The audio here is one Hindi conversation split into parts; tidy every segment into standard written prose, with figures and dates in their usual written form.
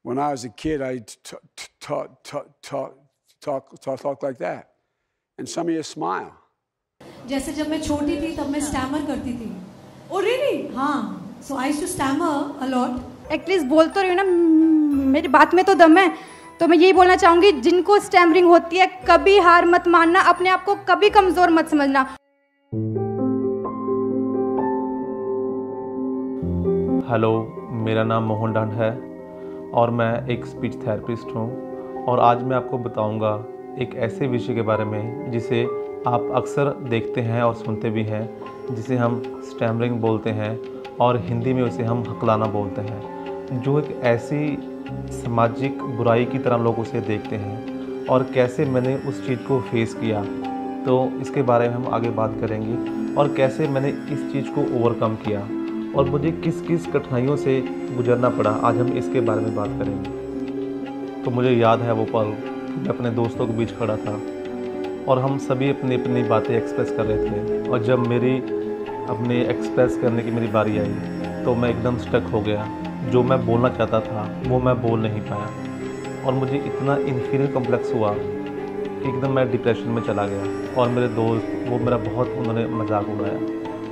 When I was a kid, I talk like that. And some of you smile. जैसे जब मैं छोटी थी तब मैं स्टैमर करती थी। Oh really? हाँ। So I used to stammer a lot. At least बोल तो रही हूँ ना, मेरी बात में तो दम है। तो मैं यही बोलना चाहूँगी, जिनको स्टैमरिंग होती है कभी हार मत मानना, अपने आप को कभी कमज़ोर मत समझना। हेलो, मेरा नाम मोहन डांड है और मैं एक स्पीच थेरेपिस्ट हूँ और आज मैं आपको बताऊँगा एक ऐसे विषय के बारे में जिसे आप अक्सर देखते हैं और सुनते भी हैं, जिसे हम स्टैमरिंग बोलते हैं और हिंदी में उसे हम हकलाना बोलते हैं, जो एक ऐसी सामाजिक बुराई की तरह लोग उसे देखते हैं और कैसे मैंने उस चीज़ को फेस किया। तो इसके बारे में हम आगे बात करेंगे और कैसे मैंने इस चीज़ को ओवरकम किया और मुझे किस किस कठिनाइयों से गुजरना पड़ा, आज हम इसके बारे में बात करेंगे। तो मुझे याद है वो पल, मैं अपने दोस्तों के बीच खड़ा था और हम सभी अपनी अपनी बातें एक्सप्रेस कर रहे थे और जब मेरी अपने एक्सप्रेस करने की मेरी बारी आई तो मैं एकदम स्टक हो गया। जो मैं बोलना चाहता था वो मैं बोल नहीं पाया और मुझे इतना इन्फीरियर कॉम्प्लेक्स हुआ कि एकदम मैं डिप्रेशन में चला गया। और मेरे दोस्त वो मेरा बहुत उन्होंने मजाक उड़ाया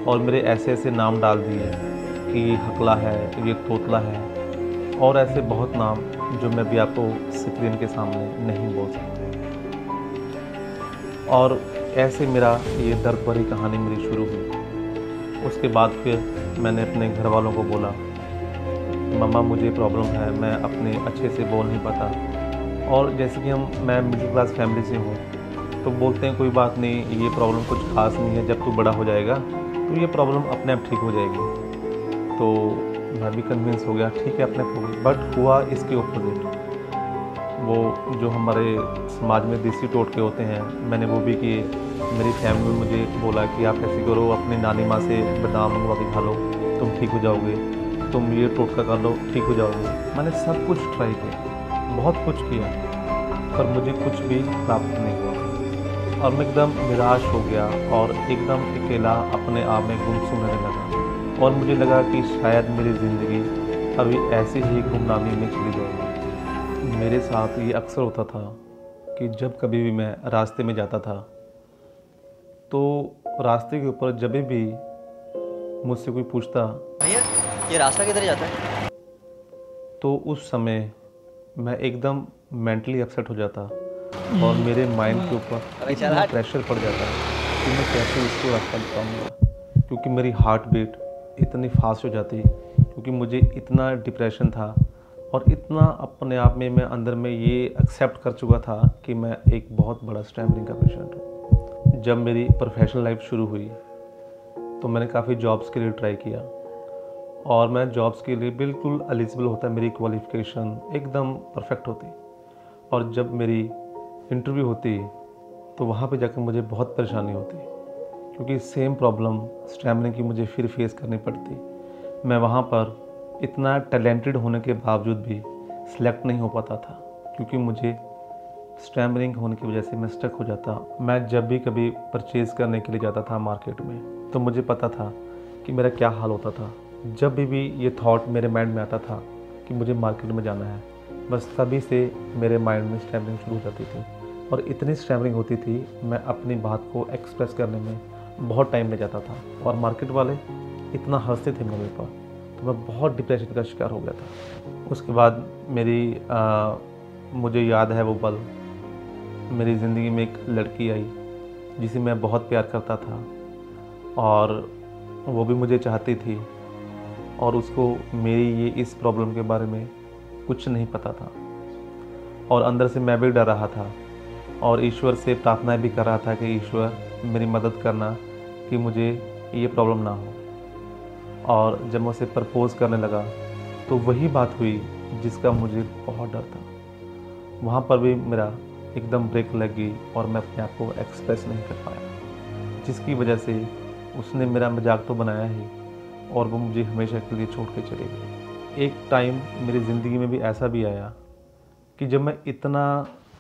और मेरे ऐसे ऐसे नाम डाल दिए कि ये हकला है, ये तोतला है और ऐसे बहुत नाम जो मैं भी आपको स्क्रीन के सामने नहीं बोल सकता। और ऐसे मेरा ये दर्द भरी कहानी मेरी शुरू हुई। उसके बाद फिर मैंने अपने घर वालों को बोला, मम्मा मुझे प्रॉब्लम है, मैं अपने अच्छे से बोल नहीं पाता। और जैसे कि मैं मिडिल क्लास फैमिली से हूँ तो बोलते हैं कोई बात नहीं, ये प्रॉब्लम कुछ खास नहीं है, जब तू बड़ा हो जाएगा तो ये प्रॉब्लम अपने आप ठीक हो जाएगी। तो मैं भी कन्विंस हो गया, ठीक है अपने आप होगी। बट हुआ इसके ओपोजिट। वो जो हमारे समाज में देसी टोटके होते हैं मैंने वो भी किए। मेरी फैमिली में मुझे बोला कि आप ऐसे करो, अपनी नानी माँ से बादाम मंगवा के खा लो, तुम ठीक हो जाओगे, तुम ये टोटका कर लो, ठीक हो जाओगे। मैंने सब कुछ ट्राई किया, बहुत कुछ किया, पर मुझे कुछ भी प्राप्त नहीं हुआ और मैं एकदम निराश हो गया और एकदम अकेला अपने आप में गुमसुम रहने लगा। और मुझे लगा कि शायद मेरी ज़िंदगी अभी ऐसे ही गुमनामी में चली जाएगी। मेरे साथ ये अक्सर होता था कि जब कभी भी मैं रास्ते में जाता था तो रास्ते के ऊपर जब भी मुझसे कोई पूछता, भैया ये रास्ता किधर जाता है, तो उस समय मैं एकदम मेंटली अपसेट हो जाता और मेरे माइंड के ऊपर इतना प्रेशर पड़ जाता कि मैं कैसे इसको रास्ता बताऊँगा, क्योंकि मेरी हार्ट बीट इतनी फास्ट हो जाती, क्योंकि मुझे इतना डिप्रेशन था और इतना अपने आप में मैं अंदर में ये एक्सेप्ट कर चुका था कि मैं एक बहुत बड़ा स्टैमरिंग का पेशेंट हूँ। जब मेरी प्रोफेशनल लाइफ शुरू हुई तो मैंने काफ़ी जॉब्स के लिए ट्राई किया और मैं जॉब्स के लिए बिल्कुल एलिजिबल होता, मेरी क्वालिफ़िकेशन एकदम परफेक्ट होती। और जब मेरी इंटरव्यू होती तो वहाँ पे जाकर मुझे बहुत परेशानी होती, क्योंकि सेम प्रॉब्लम स्टैमरिंग की मुझे फिर फेस करनी पड़ती। मैं वहाँ पर इतना टैलेंटेड होने के बावजूद भी सिलेक्ट नहीं हो पाता था, क्योंकि मुझे स्टैमरिंग होने की वजह से मैं स्टक हो जाता। मैं जब भी कभी परचेज़ करने के लिए जाता था मार्केट में तो मुझे पता था कि मेरा क्या हाल होता था। जब भी ये थॉट मेरे माइंड में आता था कि मुझे मार्केट में जाना है, बस तभी से मेरे माइंड में स्टैमरिंग शुरू हो जाती थी और इतनी स्टैमरिंग होती थी मैं अपनी बात को एक्सप्रेस करने में बहुत टाइम ले जाता था और मार्केट वाले इतना हंसते थे मेरे पर, तो मैं बहुत डिप्रेशन का शिकार हो गया था। उसके बाद मुझे याद है वो पल, मेरी ज़िंदगी में एक लड़की आई जिसे मैं बहुत प्यार करता था और वो भी मुझे चाहती थी और उसको मेरी ये इस प्रॉब्लम के बारे में कुछ नहीं पता था और अंदर से मैं भी डर रहा था और ईश्वर से प्रार्थना भी कर रहा था कि ईश्वर मेरी मदद करना कि मुझे ये प्रॉब्लम ना हो। और जब मैं उसे प्रपोज़ करने लगा तो वही बात हुई जिसका मुझे बहुत डर था। वहाँ पर भी मेरा एकदम ब्रेक लग गई और मैं अपने आप को एक्सप्रेस नहीं कर पाया, जिसकी वजह से उसने मेरा मजाक तो बनाया ही और वो मुझे हमेशा के लिए छोड़ के चले गए। एक टाइम मेरी ज़िंदगी में भी ऐसा भी आया कि जब मैं इतना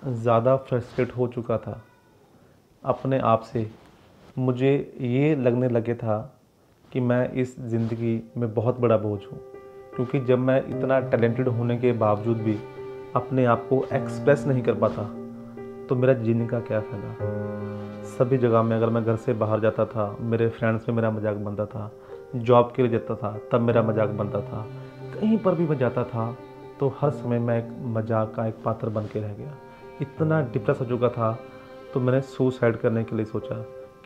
ज़्यादा फ्रस्ट्रेट हो चुका था अपने आप से, मुझे ये लगने लगे था कि मैं इस ज़िंदगी में बहुत बड़ा बोझ हूँ, क्योंकि जब मैं इतना टैलेंटेड होने के बावजूद भी अपने आप को एक्सप्रेस नहीं कर पाता तो मेरा जीने का क्या फ़ायदा। सभी जगह में अगर मैं घर से बाहर जाता था, मेरे फ्रेंड्स में मेरा मजाक बनता था, जॉब के लिए जाता था तब मेरा मजाक बनता था, कहीं पर भी मैं जाता था तो हर समय मैं एक मजाक का एक पात्र बन के रह गया। इतना डिप्रेस हो चुका था तो मैंने सुसाइड करने के लिए सोचा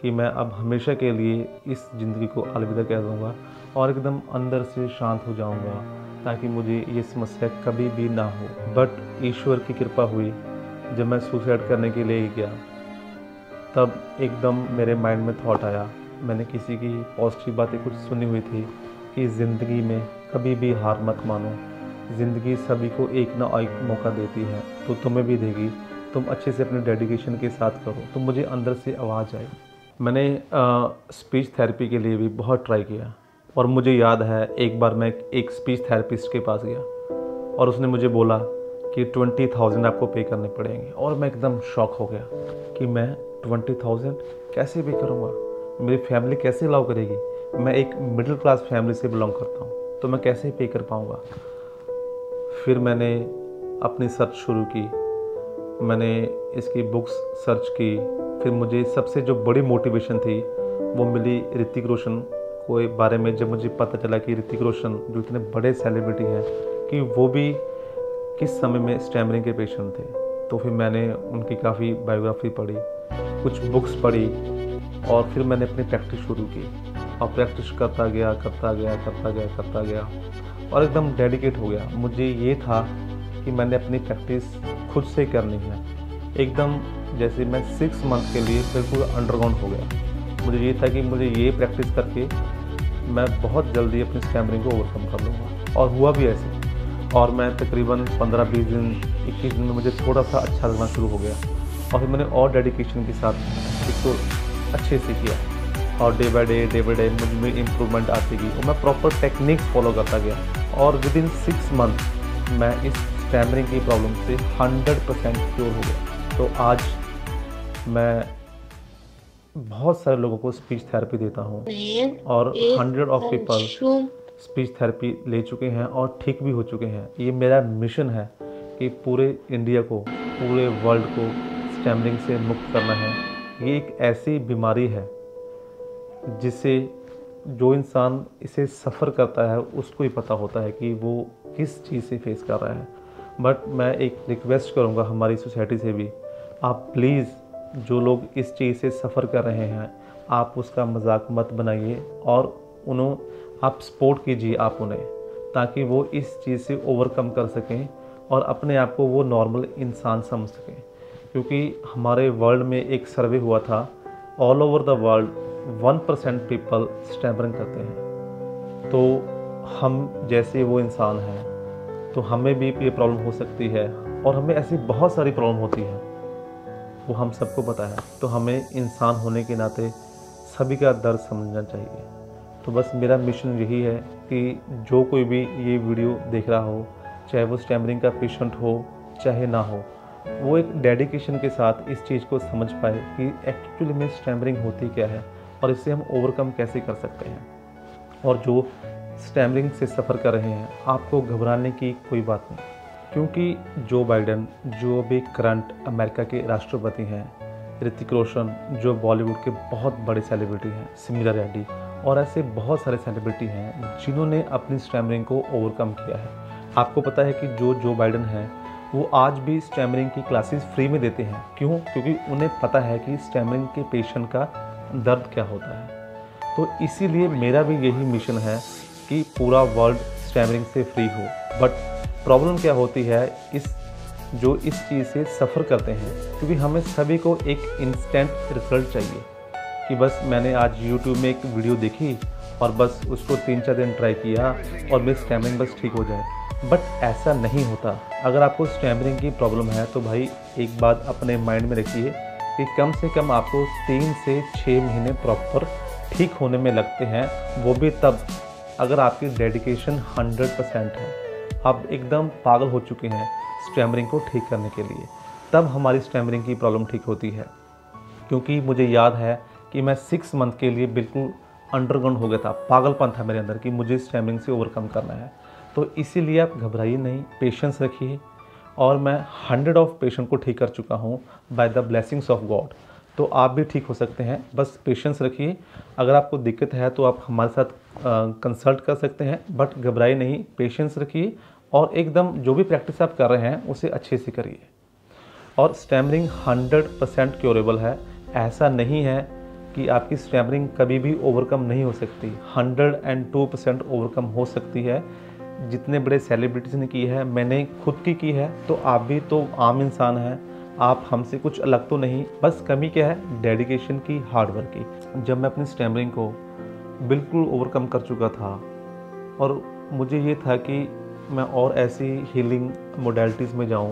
कि मैं अब हमेशा के लिए इस ज़िंदगी को अलविदा कह दूँगा और एकदम अंदर से शांत हो जाऊँगा ताकि मुझे ये समस्या कभी भी ना हो। बट ईश्वर की कृपा हुई, जब मैं सुसाइड करने के लिए गया तब एकदम मेरे माइंड में थॉट आया, मैंने किसी की पॉजिटिव बातें कुछ सुनी हुई थी कि ज़िंदगी में कभी भी हार मत मानो, ज़िंदगी सभी को एक ना एक मौका देती है तो तुम्हें भी देगी, तुम अच्छे से अपने डेडिकेशन के साथ करो। तो मुझे अंदर से आवाज़ आई। मैंने स्पीच थेरेपी के लिए भी बहुत ट्राई किया और मुझे याद है एक बार मैं एक स्पीच थेरेपिस्ट के पास गया और उसने मुझे बोला कि 20,000 आपको पे करने पड़ेंगे और मैं एकदम शॉक हो गया कि मैं 20,000 कैसे पे करूँगा, मेरी फैमिली कैसे अलाउ करेगी, मैं एक मिडिल क्लास फैमिली से बिलोंग करता हूँ तो मैं कैसे पे कर पाऊँगा। फिर मैंने अपनी सर्च शुरू की, मैंने इसकी बुक्स सर्च की, फिर मुझे सबसे जो बड़ी मोटिवेशन थी वो मिली ऋतिक रोशन के बारे में। जब मुझे पता चला कि ऋतिक रोशन जो इतने बड़े सेलिब्रिटी हैं कि वो भी किस समय में स्टैमरिंग के पेशेंट थे, तो फिर मैंने उनकी काफ़ी बायोग्राफी पढ़ी, कुछ बुक्स पढ़ी और फिर मैंने अपनी प्रैक्टिस शुरू की और प्रैक्टिस करता गया और एकदम डेडिकेट हो गया। मुझे ये था कि मैंने अपनी प्रैक्टिस खुद से करनी है, एकदम जैसे मैं 6 मंथ के लिए बिल्कुल अंडरग्राउंड हो गया। मुझे ये था कि मुझे ये प्रैक्टिस करके मैं बहुत जल्दी अपनी स्टैमरिंग को ओवरकम कर लूँगा और हुआ भी ऐसे। और मैं तकरीबन 15-20 दिन 21 दिन में मुझे थोड़ा सा अच्छा लगना शुरू हो गया और फिर मैंने और डेडिकेशन के साथ इसको अच्छे से किया और डे बाय डे मुझ में इम्प्रूवमेंट आती गई और मैं प्रॉपर टेक्निक फॉलो करता गया और विदिन 6 मंथ मैं इस स्टैमरिंग की प्रॉब्लम से 100% क्योर हो गया। तो आज मैं बहुत सारे लोगों को स्पीच थेरेपी देता हूँ और 100 ऑफ पीपल स्पीच थेरेपी ले चुके हैं और ठीक भी हो चुके हैं। ये मेरा मिशन है कि पूरे इंडिया को, पूरे वर्ल्ड को स्टैमरिंग से मुक्त करना है। ये एक ऐसी बीमारी है जिसे जो इंसान इसे सफ़र करता है उसको ही पता होता है कि वो किस चीज़ से फेस कर रहा है। बट मैं एक रिक्वेस्ट करूँगा हमारी सोसाइटी से भी, आप प्लीज़ जो लोग इस चीज़ से सफ़र कर रहे हैं आप उसका मजाक मत बनाइए और आप सपोर्ट कीजिए आप उन्हें, ताकि वो इस चीज़ से ओवरकम कर सकें और अपने आप को वो नॉर्मल इंसान समझ सकें। क्योंकि हमारे वर्ल्ड में एक सर्वे हुआ था, all over the world 1% people stammering करते हैं। तो हम जैसे वो इंसान हैं तो हमें भी ये प्रॉब्लम हो सकती है और हमें ऐसी बहुत सारी प्रॉब्लम होती है, वो हम सबको पता है। तो हमें इंसान होने के नाते सभी का दर्द समझना चाहिए। तो बस मेरा मिशन यही है कि जो कोई भी ये वीडियो देख रहा हो, चाहे वो स्टैमरिंग का पेशेंट हो चाहे ना हो, वो एक डेडिकेशन के साथ इस चीज़ को समझ पाए कि एक्चुअली में स्टैमरिंग होती क्या है और इससे हम ओवरकम कैसे कर सकते हैं। और जो स्टैमरिंग से सफ़र कर रहे हैं आपको घबराने की कोई बात नहीं, क्योंकि जो बाइडेन जो अभी करंट अमेरिका के राष्ट्रपति हैं, ऋतिक रोशन जो बॉलीवुड के बहुत बड़े सेलिब्रिटी हैं, सिमिला रेड्डी और ऐसे बहुत सारे सेलिब्रिटी हैं जिन्होंने अपनी स्टैमरिंग को ओवरकम किया है। आपको पता है कि जो बाइडेन हैं वो आज भी स्टैमरिंग की क्लासेस फ्री में देते हैं। क्यों? क्योंकि उन्हें पता है कि स्टैमरिंग के पेशेंट का दर्द क्या होता है। तो इसीलिए मेरा भी यही मिशन है कि पूरा वर्ल्ड स्टैमरिंग से फ्री हो। बट प्रॉब्लम क्या होती है इस चीज़ से सफ़र करते हैं, क्योंकि हमें सभी को एक इंस्टेंट रिजल्ट चाहिए कि बस मैंने आज यूट्यूब में एक वीडियो देखी और बस उसको 3-4 दिन ट्राई किया और मेरी स्टैमरिंग बस ठीक हो जाए। बट ऐसा नहीं होता। अगर आपको स्टैमरिंग की प्रॉब्लम है तो भाई एक बात अपने माइंड में रखिए कि कम से कम आपको 3 से 6 महीने प्रॉपर ठीक होने में लगते हैं, वो भी तब अगर आपकी डेडिकेशन 100% है, आप एकदम पागल हो चुके हैं स्टैमरिंग को ठीक करने के लिए, तब हमारी स्टैमरिंग की प्रॉब्लम ठीक होती है। क्योंकि मुझे याद है कि मैं 6 मंथ के लिए बिल्कुल अंडरग्राउंड हो गया था, पागलपन था मेरे अंदर कि मुझे स्टैमरिंग से ओवरकम करना है। तो इसीलिए आप घबराइए नहीं, पेशेंस रखिए। और मैं 100 पेशेंट को ठीक कर चुका हूँ by the blessings of God. तो आप भी ठीक हो सकते हैं, बस पेशेंस रखिए। अगर आपको दिक्कत है तो आप हमारे साथ कंसल्ट कर सकते हैं, बट घबराइए नहीं, पेशेंस रखिए और एकदम जो भी प्रैक्टिस आप कर रहे हैं उसे अच्छे से करिए। और स्टैमरिंग 100% क्योरेबल है। ऐसा नहीं है कि आपकी स्टैमरिंग कभी भी ओवरकम नहीं हो सकती, 102% ओवरकम हो सकती है। जितने बड़े सेलिब्रिटीज़ ने की है, मैंने खुद की है, तो आप भी तो आम इंसान हैं, आप हमसे कुछ अलग तो नहीं। बस कमी क्या है? डेडिकेशन की, हार्डवर्क की। जब मैं अपनी स्टैमरिंग को बिल्कुल ओवरकम कर चुका था और मुझे ये था कि मैं और ऐसी हीलिंग मोडेलिटीज़ में जाऊँ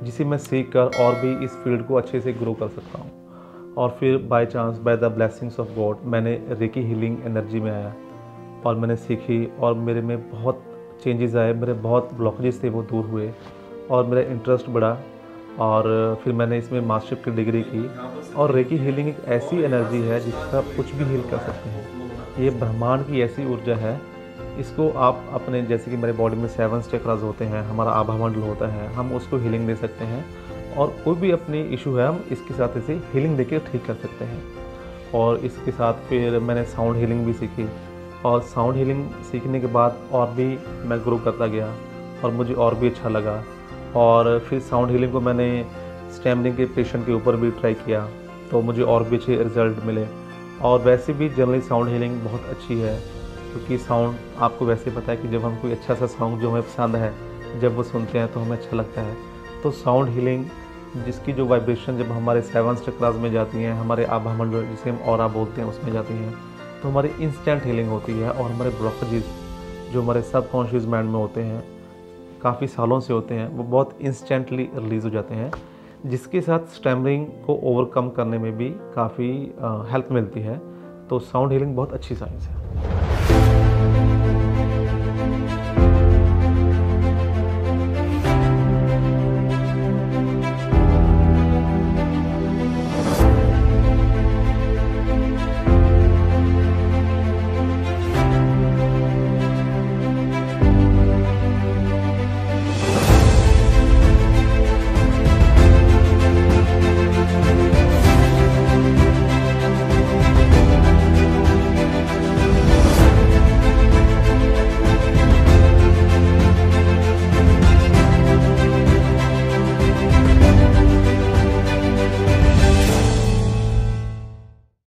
जिसे मैं सीख कर और भी इस फील्ड को अच्छे से ग्रो कर सकता हूँ। और फिर by chance, by the blessings of God, मैंने रेकी हीलिंग एनर्जी में आया और मैंने सीखी और मेरे में बहुत चेंजेस आए, मेरे बहुत ब्लॉकेजेस थे वो दूर हुए और मेरा इंटरेस्ट बढ़ा। और फिर मैंने इसमें मास्टरशिप की डिग्री की। और रेकी हीलिंग एक ऐसी एनर्जी है जिसका आप कुछ भी हील कर सकते हैं। ये ब्रह्मांड की ऐसी ऊर्जा है, इसको आप अपने, जैसे कि मेरे बॉडी में 7 चक्रास होते हैं, हमारा आभामंडल होता है, हम उसको हीलिंग दे सकते हैं। और कोई भी अपनी इशू है, हम इसके साथ इसे हीलिंग देके ठीक कर सकते हैं। और इसके साथ फिर मैंने साउंड हीलिंग भी सीखी और साउंड हीलिंग सीखने के बाद और भी मैं ग्रो करता गया और मुझे और भी अच्छा लगा। और फिर साउंड हीलिंग को मैंने स्टैमरिंग के पेशेंट के ऊपर भी ट्राई किया तो मुझे और भी अच्छे रिजल्ट मिले। और वैसे भी जनरली साउंड हीलिंग बहुत अच्छी है, क्योंकि साउंड, आपको वैसे पता है कि जब हम कोई अच्छा सा सॉन्ग जो हमें पसंद है, जब वो सुनते हैं तो हमें अच्छा लगता है। तो साउंड हीलिंग, जिसकी जो वाइब्रेशन जब हमारे 7 चक्रास में जाती हैं, हमारे आभामंडल जिसे हम ऑरा बोलते हैं उसमें जाती हैं, तो हमारी इंस्टेंट हीलिंग होती है। और हमारे ब्लॉकेजेस जो हमारे सबकॉन्शियस माइंड में होते हैं, काफ़ी सालों से होते हैं, वो बहुत इंस्टेंटली रिलीज़ हो जाते हैं, जिसके साथ स्टैमरिंग को ओवरकम करने में भी काफ़ी हेल्प मिलती है। तो साउंड हीलिंग बहुत अच्छी साइंस है।